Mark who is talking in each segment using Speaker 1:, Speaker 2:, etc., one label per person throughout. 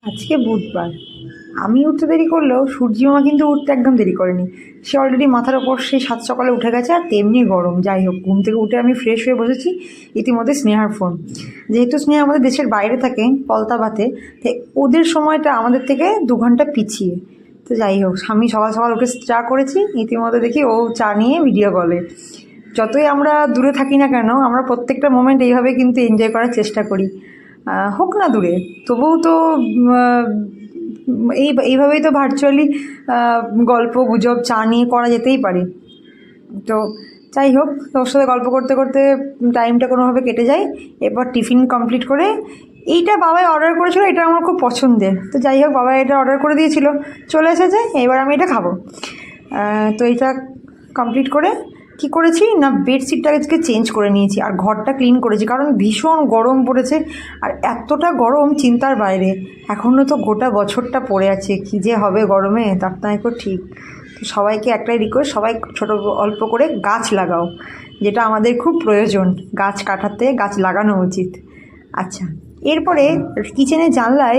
Speaker 1: আজকে বুধবার। আমি উঠতে দেরি করলেও সূর্যি মামা কিন্তু উঠতে একদম দেরি করেনি। সে অলরেডি মাথার ওপর সেই 7 সকালে উঠে গেছে, আর তেমনি গরম। যাই হোক, ঘুম থেকে উঠে আমি ফ্রেশ হয়ে বসেছি। ইতিমধ্যে স্নেহার ফোন। যেহেতু স্নেহা আমাদের দেশের বাইরে থাকে, পলতাবাতে, তাই ওদের সময়টা আমাদের থেকে 2 ঘন্টা পিছিয়ে। তো যাই হোক, আমি সকাল সকাল উঠে চা করেছি। ইতিমধ্যে দেখি ও চা নিয়ে ভিডিও কলে। যতই আমরা দূরে থাকি না কেন, আমরা প্রত্যেকটা মোমেন্ট এইভাবে কিন্তু এনজয় করার চেষ্টা করি। হোক না দূরে, তবুও তো এইভাবেই তো ভার্চুয়ালি গল্প গুজব চা নিয়ে করা যেতেই পারে। তো যাই হোক, তোর সাথে গল্প করতে করতে টাইমটা কোনোভাবে কেটে যায়। এরপর টিফিন কমপ্লিট করে, এইটা বাবাই অর্ডার করেছিল, এটা আমার খুব পছন্দের। তো যাই হোক, বাবা এটা অর্ডার করে দিয়েছিল, চলে এসেছে, এবার আমি এটা খাবো। তো এটা কমপ্লিট করে কি করেছি না, বেডশিটটা আজকে চেঞ্জ করে নিয়েছি আর ঘরটা ক্লিন করেছি, কারণ ভীষণ গরম পড়েছে। আর এতটা গরম চিন্তার বাইরে। এখনও তো গোটা বছরটা পড়ে আছে, কী যে হবে গরমে তার তো এখন ঠিক। তো সবাইকে একটাই রিকোয়েস্ট, সবাই ছোটো অল্প করে গাছ লাগাও, যেটা আমাদের খুব প্রয়োজন। গাছ কাটাতে গাছ লাগানো উচিত। আচ্ছা, এরপরে কিচেনের জানলায়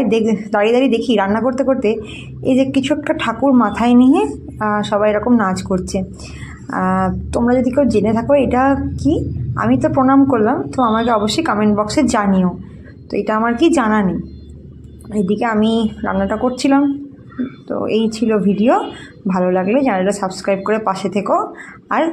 Speaker 1: দাঁড়িয়ে দাঁড়িয়ে দেখি রান্না করতে করতে এই যে কিছু একটা ঠাকুর মাথায় নিয়ে সবাই এরকম নাচ করছে। তোমরা যদি কেউ জেনে থাকো এটা কি, আমি তো প্রণাম করলাম, তো আমাকে অবশ্যই কমেন্ট বক্সে জানিও। তো এটা আমার কি জানা নেই। এদিকে আমি রান্নাটা করছিলাম। তো এই ছিল ভিডিও। ভালো লাগলে চ্যানেলটা সাবস্ক্রাইব করে পাশে থেকো। আর